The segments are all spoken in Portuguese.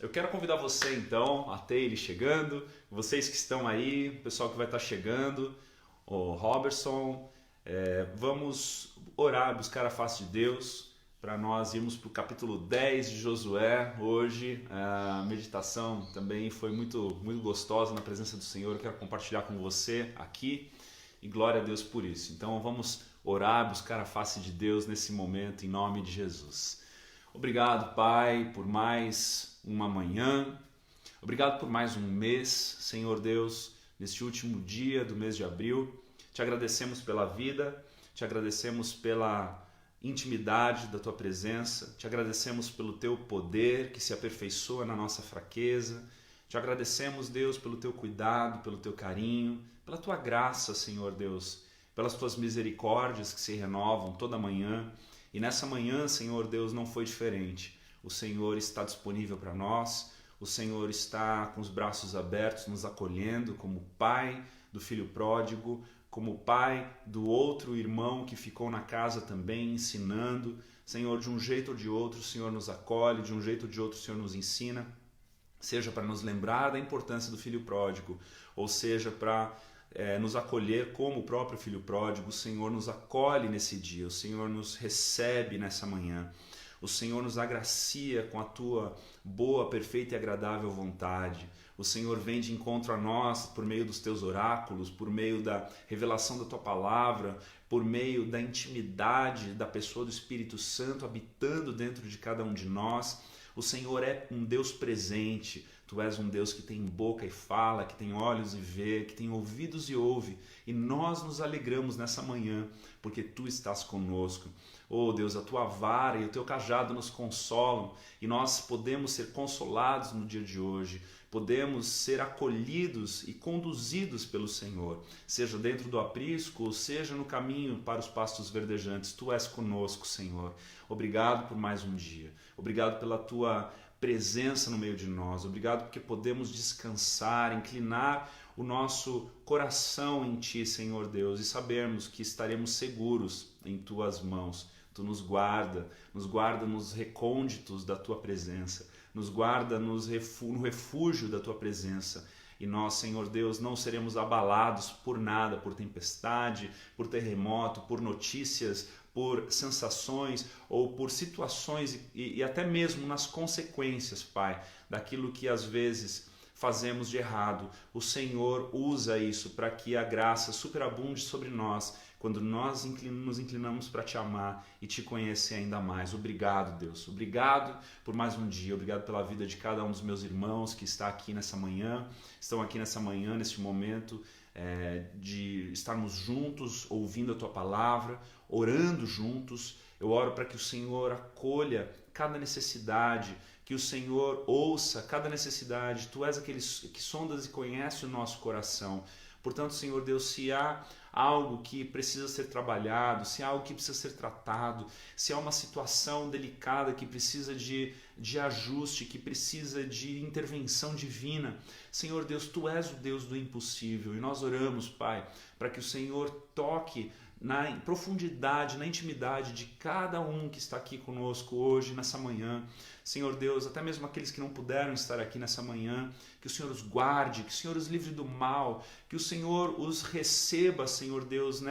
Eu quero convidar você então a ter ele chegando, vocês que estão aí, o pessoal que vai estar chegando, o Robertson, vamos orar, buscar a face de Deus, para nós irmos para o capítulo 10 de Josué. Hoje a meditação também foi muito gostosa na presença do Senhor. Eu quero compartilhar com você aqui e glória a Deus por isso. Então vamos orar, buscar a face de Deus nesse momento em nome de Jesus. Obrigado, Pai, por mais uma manhã. Obrigado por mais um mês, Senhor Deus, neste último dia do mês de abril. Te agradecemos pela vida, te agradecemos pela intimidade da Tua presença, te agradecemos pelo Teu poder que se aperfeiçoa na nossa fraqueza. Te agradecemos, Deus, pelo Teu cuidado, pelo Teu carinho, pela Tua graça, Senhor Deus, pelas Tuas misericórdias que se renovam toda manhã. E nessa manhã, Senhor Deus, não foi diferente. O Senhor está disponível para nós, o Senhor está com os braços abertos, nos acolhendo como pai do filho pródigo, como pai do outro irmão que ficou na casa também ensinando. Senhor, de um jeito ou de outro, o Senhor nos acolhe, de um jeito ou de outro, o Senhor nos ensina, seja para nos lembrar da importância do filho pródigo, ou seja para nos acolher como o próprio filho pródigo. O Senhor nos acolhe nesse dia, o Senhor nos recebe nessa manhã, o Senhor nos agracia com a Tua boa, perfeita e agradável vontade. O Senhor vem de encontro a nós por meio dos Teus oráculos, por meio da revelação da Tua palavra, por meio da intimidade da pessoa do Espírito Santo habitando dentro de cada um de nós. O Senhor é um Deus presente. Tu és um Deus que tem boca e fala, que tem olhos e vê, que tem ouvidos e ouve. E nós nos alegramos nessa manhã, porque Tu estás conosco. Oh Deus, a Tua vara e o Teu cajado nos consolam, e nós podemos ser consolados no dia de hoje. Podemos ser acolhidos e conduzidos pelo Senhor, seja dentro do aprisco, ou seja no caminho para os pastos verdejantes. Tu és conosco, Senhor. Obrigado por mais um dia. Obrigado pela Tua presença no meio de nós. Obrigado porque podemos descansar, inclinar o nosso coração em Ti, Senhor Deus, e sabermos que estaremos seguros em Tuas mãos. Tu nos guarda nos recônditos da Tua presença, nos guarda no refúgio da Tua presença. E nós, Senhor Deus, não seremos abalados por nada, por tempestade, por terremoto, por notícias, por sensações ou por situações e até mesmo nas consequências, Pai, daquilo que às vezes fazemos de errado. O Senhor usa isso para que a graça superabunde sobre nós, quando nós nos inclinamos para Te amar e Te conhecer ainda mais. Obrigado, Deus. Obrigado por mais um dia. Obrigado pela vida de cada um dos meus irmãos que estão aqui nessa manhã, neste momento de estarmos juntos, ouvindo a Tua palavra, orando juntos. Eu oro para que o Senhor acolha cada necessidade, que o Senhor ouça cada necessidade. Tu és aquele que sondas e conhece o nosso coração. Portanto, Senhor Deus, se há algo que precisa ser trabalhado, se há algo que precisa ser tratado, se há uma situação delicada que precisa de ajuste, que precisa de intervenção divina, Senhor Deus, Tu és o Deus do impossível. E nós oramos, Pai, para que o Senhor toque na profundidade, na intimidade de cada um que está aqui conosco hoje, nessa manhã. Senhor Deus, até mesmo aqueles que não puderam estar aqui nessa manhã, que o Senhor os guarde, que o Senhor os livre do mal, que o Senhor os receba, Senhor Deus,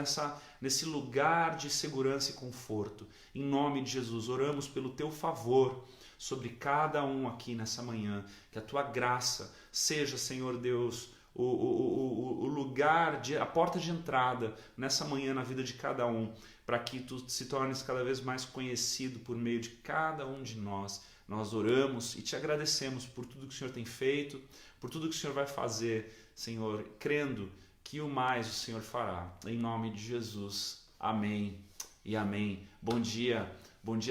nesse lugar de segurança e conforto. Em nome de Jesus, oramos pelo Teu favor sobre cada um aqui nessa manhã, que a Tua graça seja, Senhor Deus, o lugar, a porta de entrada nessa manhã na vida de cada um, para que Tu se tornes cada vez mais conhecido por meio de cada um de nós. Nós oramos e Te agradecemos por tudo que o Senhor tem feito, por tudo que o Senhor vai fazer, Senhor, crendo que o mais o Senhor fará. Em nome de Jesus. Amém e amém. Bom dia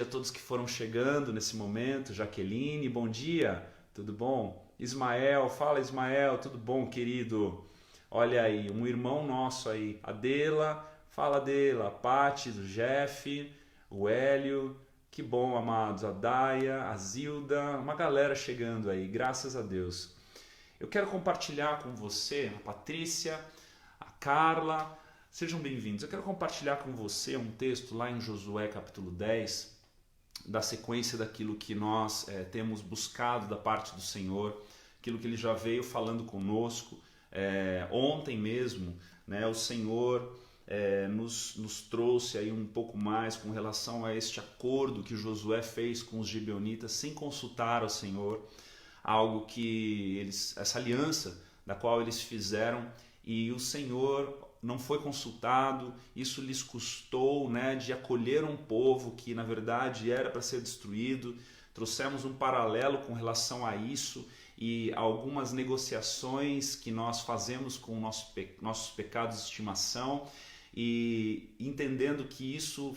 a todos que foram chegando nesse momento. Jaqueline, bom dia, tudo bom? Ismael, fala Ismael, tudo bom, querido? Olha aí, um irmão nosso aí, Adela, fala Adela, a Paty, do Jeff, o Hélio, que bom, amados, a Daia, a Zilda, uma galera chegando aí, graças a Deus. Eu quero compartilhar com você, a Patrícia, a Carla, sejam bem-vindos. Eu quero compartilhar com você um texto lá em Josué capítulo 10, da sequência daquilo que nós temos buscado da parte do Senhor, aquilo que Ele já veio falando conosco. Ontem mesmo, né, o Senhor nos trouxe aí um pouco mais com relação a este acordo que Josué fez com os gibeonitas sem consultar ao Senhor, algo que essa aliança da qual eles fizeram, e o Senhor não foi consultado. Isso lhes custou, né, de acolher um povo que na verdade era para ser destruído. Trouxemos um paralelo com relação a isso e algumas negociações que nós fazemos com nossos pecados de estimação, e entendendo que isso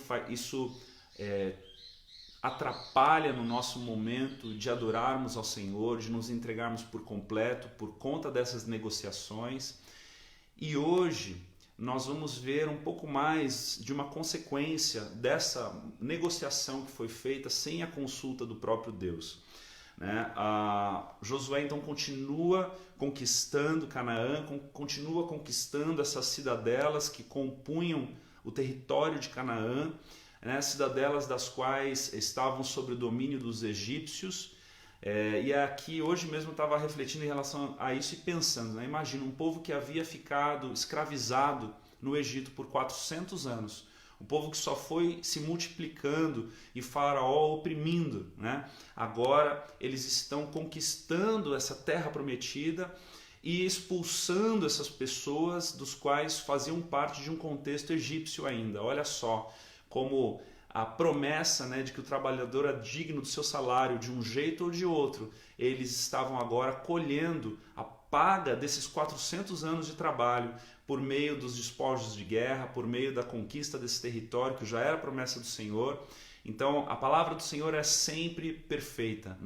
atrapalha no nosso momento de adorarmos ao Senhor, de nos entregarmos por completo por conta dessas negociações. E hoje nós vamos ver um pouco mais de uma consequência dessa negociação que foi feita sem a consulta do próprio Deus. Josué então continua conquistando Canaã, continua conquistando essas cidadelas que compunham o território de Canaã, cidadelas das quais estavam sob o domínio dos egípcios. E aqui hoje mesmo eu estava refletindo em relação a isso e pensando, imagina um povo que havia ficado escravizado no Egito por 400 anos, um povo que só foi se multiplicando e Faraó oprimindo, Agora eles estão conquistando essa terra prometida e expulsando essas pessoas dos quais faziam parte de um contexto egípcio ainda. Olha só como a promessa, de que o trabalhador é digno do seu salário de um jeito ou de outro, eles estavam agora colhendo a paga desses 400 anos de trabalho por meio dos despojos de guerra, por meio da conquista desse território que já era promessa do Senhor. Então a palavra do Senhor é sempre perfeita,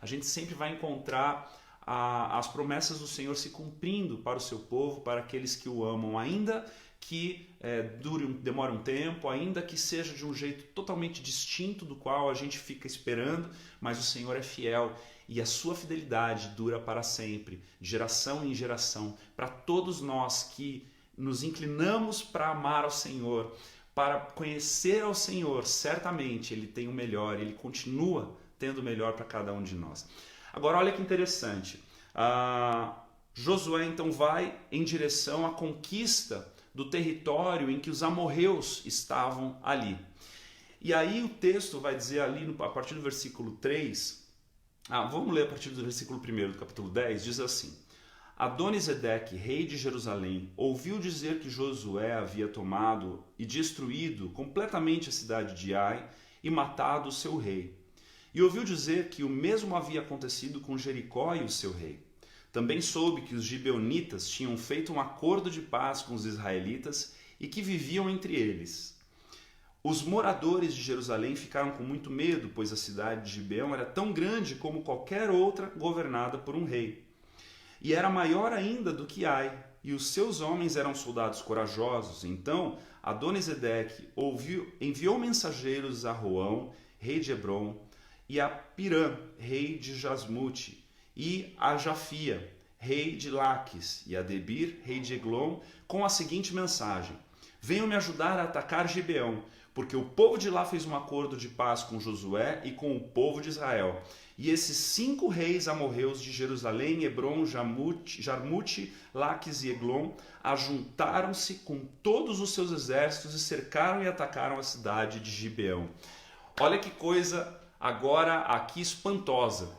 A gente sempre vai encontrar as promessas do Senhor se cumprindo para o seu povo, para aqueles que o amam, ainda que demore um tempo, ainda que seja de um jeito totalmente distinto do qual a gente fica esperando, mas o Senhor é fiel e a sua fidelidade dura para sempre, de geração em geração. Para todos nós que nos inclinamos para amar ao Senhor, para conhecer ao Senhor, certamente Ele tem o melhor, Ele continua tendo o melhor para cada um de nós. Agora olha que interessante, Josué então vai em direção à conquista do território em que os amorreus estavam ali. E aí o texto vai dizer ali, a partir do versículo 3, vamos ler a partir do versículo 1 do capítulo 10, diz assim: Adoni-Zedeque, rei de Jerusalém, ouviu dizer que Josué havia tomado e destruído completamente a cidade de Ai e matado o seu rei. E ouviu dizer que o mesmo havia acontecido com Jericó e o seu rei. Também soube que os gibeonitas tinham feito um acordo de paz com os israelitas e que viviam entre eles. Os moradores de Jerusalém ficaram com muito medo, pois a cidade de Gibeão era tão grande como qualquer outra governada por um rei. E era maior ainda do que Ai, e os seus homens eram soldados corajosos. Então Adoni-Zedeque enviou mensageiros a Roão, rei de Hebrom, e a Pirã, rei de Jasmute, e a Jafia, rei de Laques, e a Debir, rei de Eglon, com a seguinte mensagem: venham me ajudar a atacar Gibeão, porque o povo de lá fez um acordo de paz com Josué e com o povo de Israel. E esses 5 reis amorreus de Jerusalém, Hebrom, Jarmute, Laques e Eglon ajuntaram-se com todos os seus exércitos e cercaram e atacaram a cidade de Gibeão. Olha que coisa agora aqui espantosa.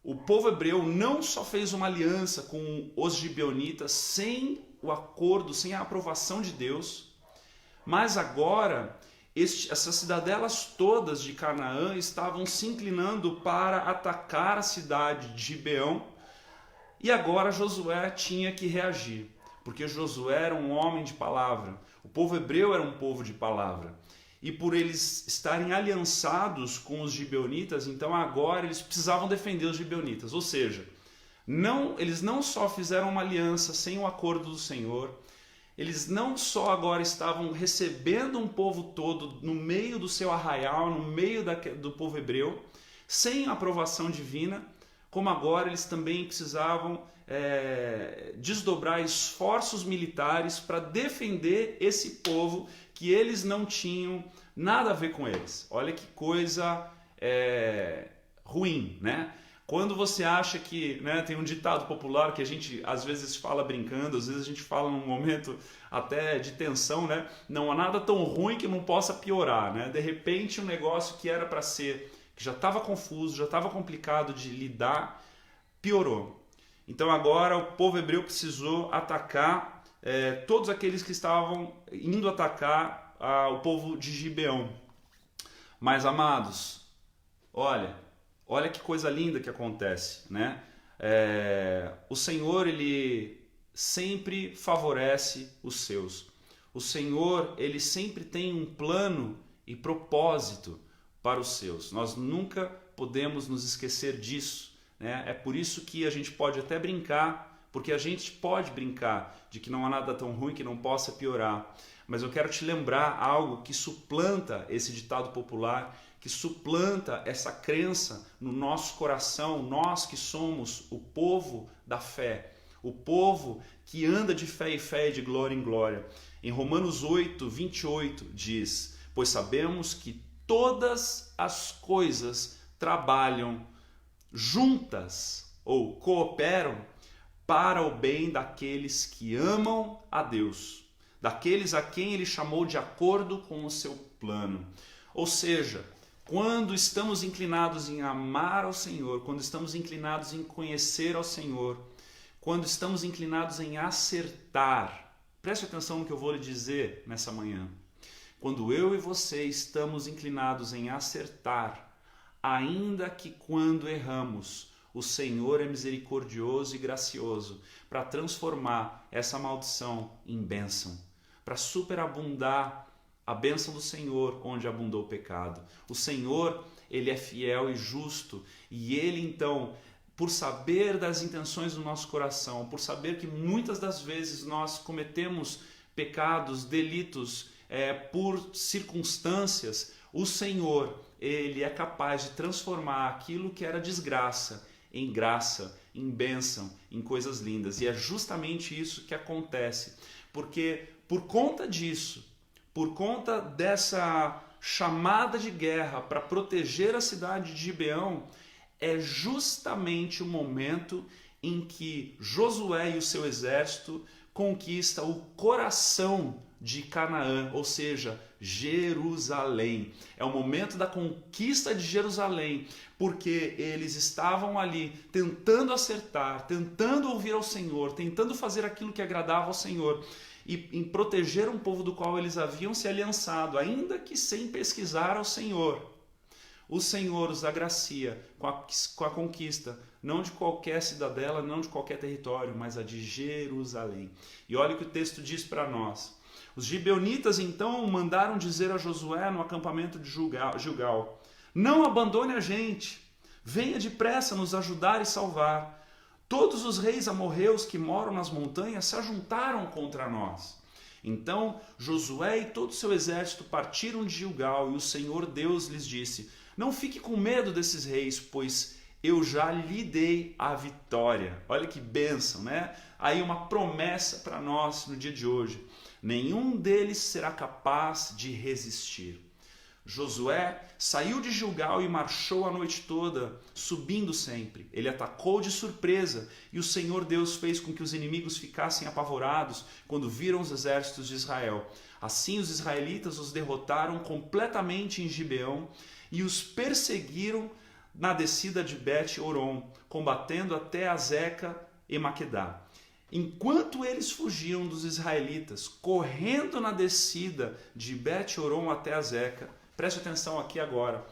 O povo hebreu não só fez uma aliança com os gibeonitas sem o acordo, sem a aprovação de Deus, mas agora essas cidadelas todas de Canaã estavam se inclinando para atacar a cidade de Gibeão, e agora Josué tinha que reagir, porque Josué era um homem de palavra, o povo hebreu era um povo de palavra. E por eles estarem aliançados com os gibeonitas, então agora eles precisavam defender os gibeonitas. Ou seja, eles não só fizeram uma aliança sem o acordo do Senhor, eles não só agora estavam recebendo um povo todo no meio do seu arraial, no meio do povo hebreu, sem a aprovação divina, como agora eles também precisavam desdobrar esforços militares para defender esse povo que eles não tinham nada a ver com eles. Olha que coisa ruim, né? Quando você acha que, né, tem um ditado popular que a gente às vezes fala brincando, às vezes a gente fala num momento até de tensão, né? Não há nada tão ruim que não possa piorar, né? De repente um negócio que era para ser, que já estava confuso, já estava complicado de lidar, piorou. Então agora o povo hebreu precisou atacar todos aqueles que estavam indo atacar o povo de Gibeão. Mas amados, olha que coisa linda que acontece, né? O Senhor, Ele sempre favorece os seus. O Senhor, Ele sempre tem um plano e propósito para os seus. Nós nunca podemos nos esquecer disso, né? É por isso que a gente pode até brincar, porque a gente pode brincar de que não há nada tão ruim que não possa piorar. Mas eu quero te lembrar algo que suplanta esse ditado popular, que suplanta essa crença no nosso coração, nós que somos o povo da fé, o povo que anda de fé em fé e de glória em glória. Em Romanos 8, 28 diz: pois sabemos que todas as coisas trabalham juntas ou cooperam para o bem daqueles que amam a Deus, daqueles a quem Ele chamou de acordo com o seu plano. Ou seja, quando estamos inclinados em amar ao Senhor, quando estamos inclinados em conhecer ao Senhor, quando estamos inclinados em acertar, preste atenção no que eu vou lhe dizer nessa manhã. Quando eu e você estamos inclinados em acertar, ainda que quando erramos, o Senhor é misericordioso e gracioso para transformar essa maldição em bênção, para superabundar a bênção do Senhor onde abundou o pecado. O Senhor, Ele é fiel e justo, e Ele então, por saber das intenções do nosso coração, por saber que muitas das vezes nós cometemos pecados, delitos por circunstâncias, o Senhor, Ele é capaz de transformar aquilo que era desgraça em graça, em bênção, em coisas lindas. E é justamente isso que acontece, porque por conta disso, por conta dessa chamada de guerra para proteger a cidade de Gibeão, é justamente o momento em que Josué e o seu exército conquista o coração de Canaã, ou seja, Jerusalém. É o momento da conquista de Jerusalém, porque eles estavam ali tentando acertar, tentando ouvir ao Senhor, tentando fazer aquilo que agradava ao Senhor e em proteger um povo do qual eles haviam se aliançado, ainda que sem pesquisar ao Senhor. O Senhor os agracia com a conquista, não de qualquer cidadela, não de qualquer território, mas a de Jerusalém. E olha o que o texto diz para nós. Os gibeonitas então mandaram dizer a Josué no acampamento de Gilgal: não abandone a gente, venha depressa nos ajudar e salvar. Todos os reis amorreus que moram nas montanhas se ajuntaram contra nós. Então Josué e todo o seu exército partiram de Gilgal, e o Senhor Deus lhes disse: não fique com medo desses reis, pois eu já lhe dei a vitória. Olha que bênção, né? Aí uma promessa para nós no dia de hoje. Nenhum deles será capaz de resistir. Josué saiu de Gilgal e marchou a noite toda, subindo sempre. Ele atacou de surpresa, e o Senhor Deus fez com que os inimigos ficassem apavorados quando viram os exércitos de Israel. Assim os israelitas os derrotaram completamente em Gibeão e os perseguiram na descida de Bet-Horon, combatendo até Azeca e Maquedá. Enquanto eles fugiam dos israelitas, correndo na descida de Bet-Horon até Azeca, preste atenção aqui agora,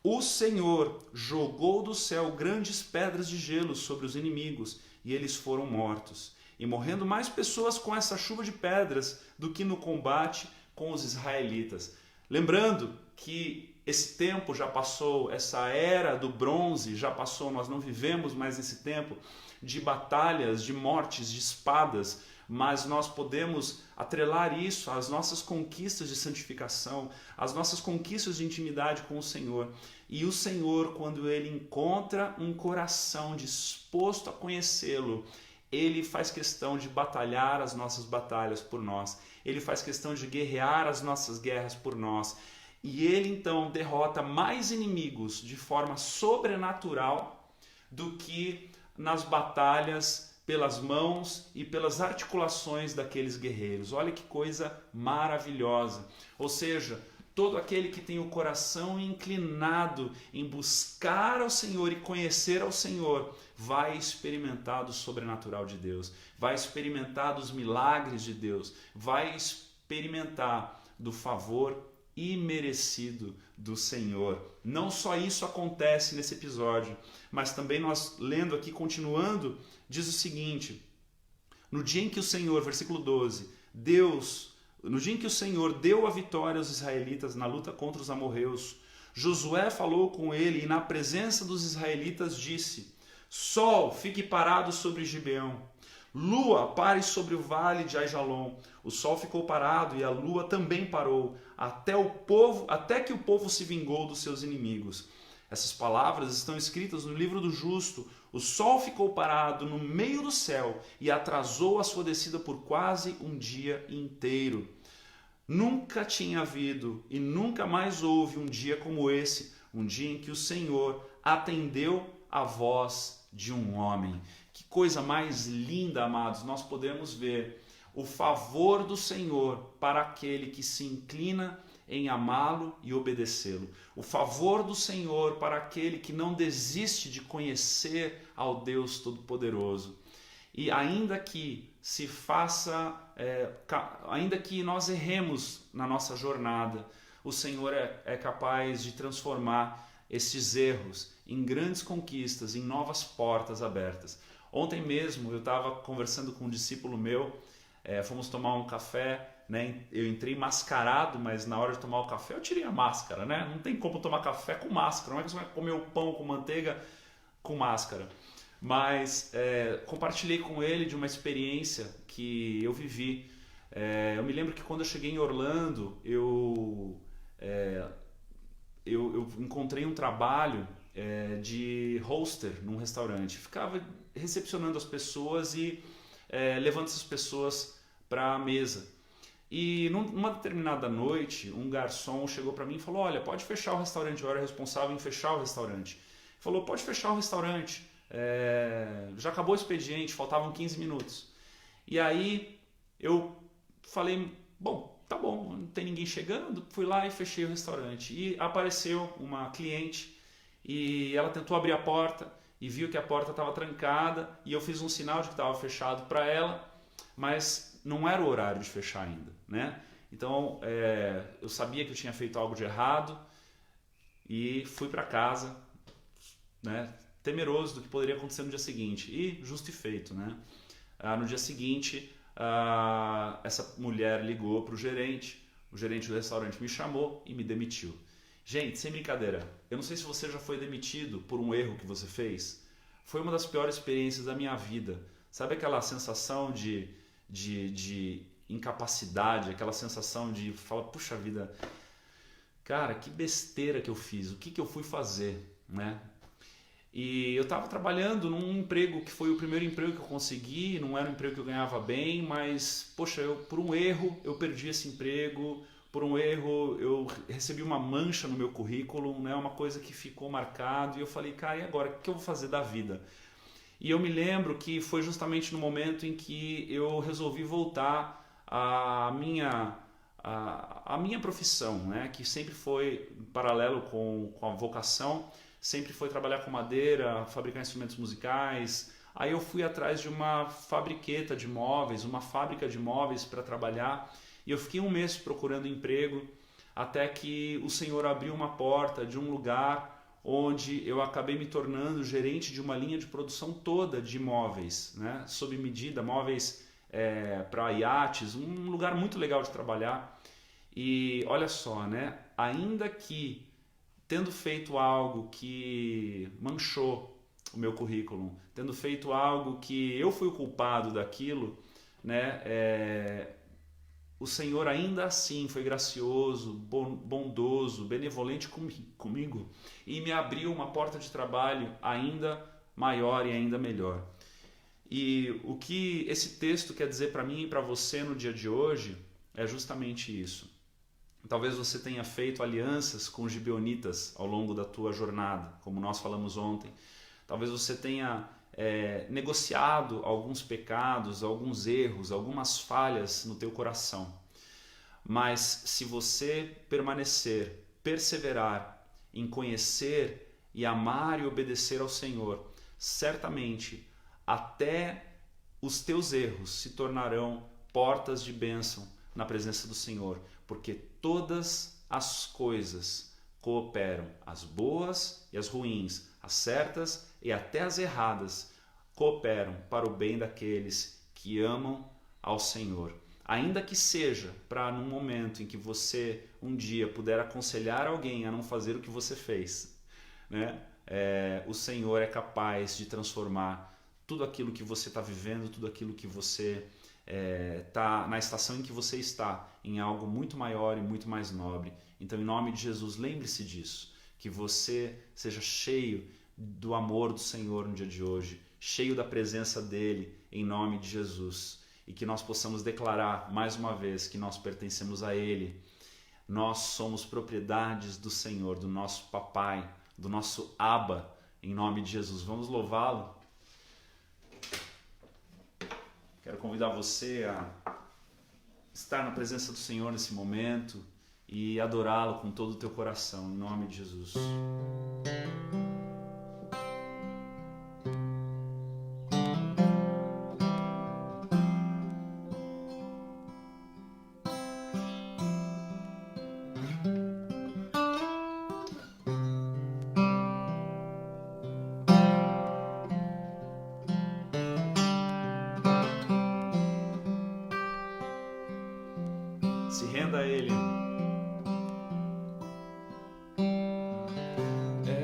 o Senhor jogou do céu grandes pedras de gelo sobre os inimigos, e eles foram mortos. E morrendo mais pessoas com essa chuva de pedras do que no combate com os israelitas. Lembrando que esse tempo já passou, essa era do bronze já passou, nós não vivemos mais nesse tempo de batalhas, de mortes, de espadas, mas nós podemos atrelar isso às nossas conquistas de santificação, às nossas conquistas de intimidade com o Senhor. E o Senhor, quando Ele encontra um coração disposto a conhecê-lo, Ele faz questão de batalhar as nossas batalhas por nós. Ele faz questão de guerrear as nossas guerras por nós. E Ele então derrota mais inimigos de forma sobrenatural do que nas batalhas pelas mãos e pelas articulações daqueles guerreiros. Olha que coisa maravilhosa. Ou seja, todo aquele que tem o coração inclinado em buscar ao Senhor e conhecer ao Senhor, vai experimentar do sobrenatural de Deus, vai experimentar dos milagres de Deus, vai experimentar do favor imerecido do Senhor. Não só isso acontece nesse episódio, mas também nós, lendo aqui, continuando, diz o seguinte: no dia em que o Senhor, versículo 12, no dia em que o Senhor deu a vitória aos israelitas na luta contra os amorreus, Josué falou com ele e na presença dos israelitas disse: Sol, fique parado sobre Gibeão. Lua, pare sobre o vale de Aijalon. O sol ficou parado e a lua também parou, até que o povo se vingou dos seus inimigos. Essas palavras estão escritas no livro do justo. O sol ficou parado no meio do céu e atrasou a sua descida por quase um dia inteiro. Nunca tinha havido e nunca mais houve um dia como esse, um dia em que o Senhor atendeu a voz de um homem. Que coisa mais linda, amados, nós podemos ver o favor do Senhor para aquele que se inclina em amá-lo e obedecê-lo. O favor do Senhor para aquele que não desiste de conhecer ao Deus Todo-Poderoso. E ainda que ainda que nós erremos na nossa jornada, o Senhor é capaz de transformar esses erros em grandes conquistas, em novas portas abertas. Ontem mesmo eu estava conversando com um discípulo meu, fomos tomar um café, né? Eu entrei mascarado, mas na hora de tomar o café eu tirei a máscara, né? Não tem como tomar café com máscara, não é que você vai comer o pão com manteiga com máscara. Mas compartilhei com ele de uma experiência que eu vivi. Eu me lembro que quando eu cheguei em Orlando, eu encontrei um trabalho de hoster num restaurante. Ficava recepcionando as pessoas e levando essas pessoas para a mesa. E numa determinada noite, um garçom chegou para mim e falou: olha, pode fechar o restaurante. Eu era responsável em fechar o restaurante. Ele falou: pode fechar o restaurante. Já acabou o expediente, faltavam 15 minutos. E aí eu falei: bom, tá bom, não tem ninguém chegando. Fui lá e fechei o restaurante. E apareceu uma cliente e ela tentou abrir a porta e viu que a porta estava trancada e eu fiz um sinal de que estava fechado para ela, mas não era o horário de fechar ainda, né? Então eu sabia que eu tinha feito algo de errado e fui para casa, né, temeroso do que poderia acontecer no dia seguinte, e justo e feito, né? No dia seguinte, essa mulher ligou para o gerente do restaurante me chamou e me demitiu. Gente, sem brincadeira, eu não sei se você já foi demitido por um erro que você fez. Foi uma das piores experiências da minha vida. Sabe aquela sensação de incapacidade, aquela sensação de falar: puxa vida, cara, que besteira que eu fiz, o que eu fui fazer, né? E eu estava trabalhando num emprego que foi o primeiro emprego que eu consegui, não era um emprego que eu ganhava bem, mas, poxa, por um erro eu perdi esse emprego, por um erro eu recebi uma mancha no meu currículo, né, uma coisa que ficou marcado, e eu falei: cara, e agora, o que eu vou fazer da vida? E eu me lembro que foi justamente no momento em que eu resolvi voltar à minha profissão, né, que sempre foi em paralelo com a vocação, sempre foi trabalhar com madeira, fabricar instrumentos musicais. Aí eu fui atrás de uma fabriqueta de móveis, uma fábrica de móveis para trabalhar, e eu fiquei um mês procurando emprego, até que o Senhor abriu uma porta de um lugar onde eu acabei me tornando gerente de uma linha de produção toda de móveis, né, sob medida, móveis para iates, um lugar muito legal de trabalhar. E olha só, né, ainda que tendo feito algo que manchou o meu currículo, tendo feito algo que eu fui o culpado daquilo, né, o Senhor ainda assim foi gracioso, bondoso, benevolente comigo e me abriu uma porta de trabalho ainda maior e ainda melhor. E o que esse texto quer dizer para mim e para você no dia de hoje é justamente isso. Talvez você tenha feito alianças com os gibeonitas ao longo da tua jornada, como nós falamos ontem. Talvez você tenha negociado alguns pecados, alguns erros, algumas falhas no teu coração. Mas se você permanecer, perseverar em conhecer e amar e obedecer ao Senhor, certamente até os teus erros se tornarão portas de bênção na presença do Senhor, porque todas as coisas cooperam, as boas e as ruins, as certas e até as erradas, cooperam para o bem daqueles que amam ao Senhor. Ainda que seja para num momento em que você um dia puder aconselhar alguém a não fazer o que você fez, né? O Senhor é capaz de transformar tudo aquilo que você está vivendo, tudo aquilo que você está na estação em que você está, em algo muito maior e muito mais nobre. Então, em nome de Jesus, lembre-se disso, que você seja cheio do amor do Senhor no dia de hoje, cheio da presença dele, em nome de Jesus, e que nós possamos declarar mais uma vez que nós pertencemos a ele. Nós somos propriedades do Senhor, do nosso papai, do nosso Abba, em nome de Jesus. Vamos louvá-lo. Quero convidar você a estar na presença do Senhor nesse momento e adorá-lo com todo o teu coração, em nome de Jesus. Se renda a Ele.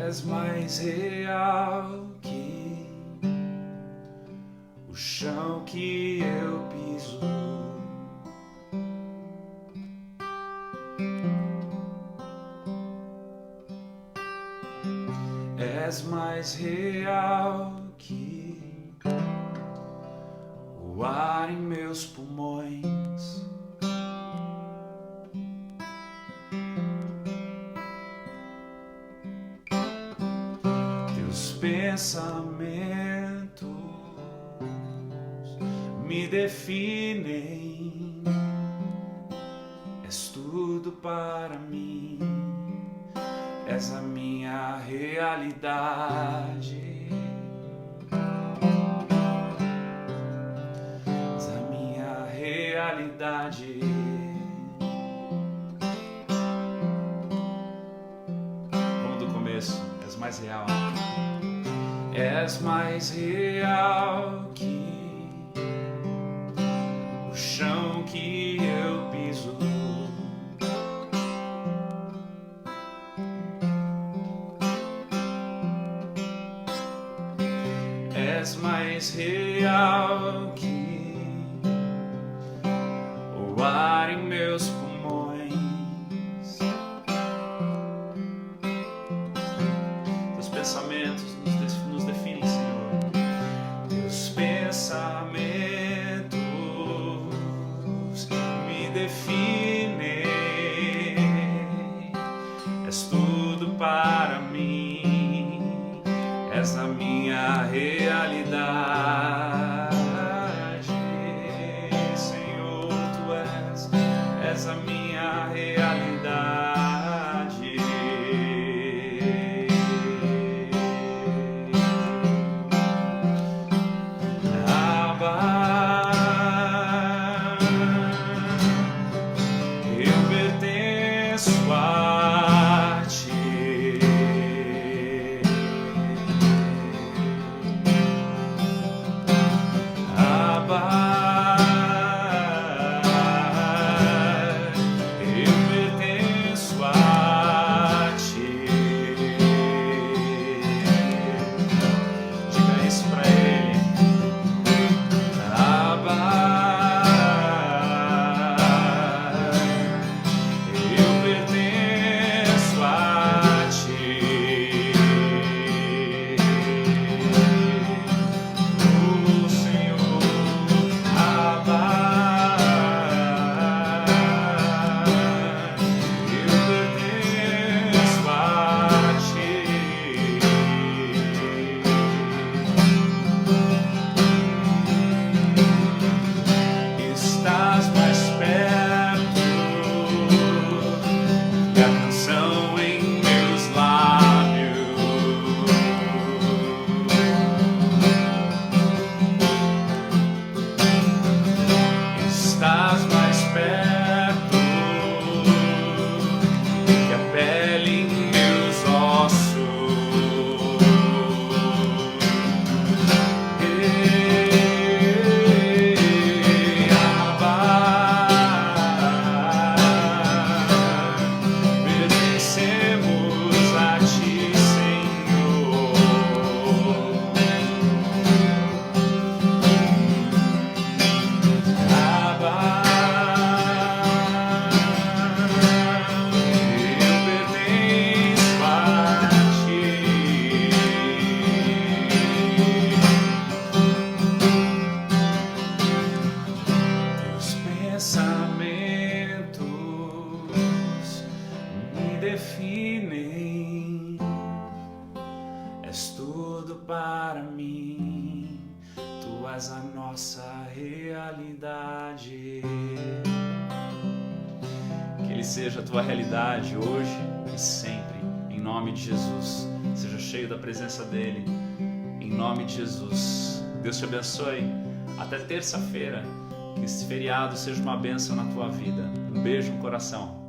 És mais real que o chão que eu piso. És mais real que o ar em meus pulmões. Pensamentos me definem, és tudo para mim, és a minha realidade, és a minha realidade. Vamos do começo, és mais real. És mais real que o chão que eu piso. És mais real que o ar em meus pulmões. Teus pensamentos nos definem, Senhor. Teus pensamentos me definem. És tudo para mim. És a minha realidade. Senhor, Tu és a minha realidade. definem. És tudo para mim, Tu és a nossa realidade. Que Ele seja a Tua realidade hoje e sempre, em nome de Jesus. Seja cheio da presença dEle, em nome de Jesus. Deus te abençoe. Até terça-feira. Que esse feriado seja uma bênção na tua vida. Um beijo no coração.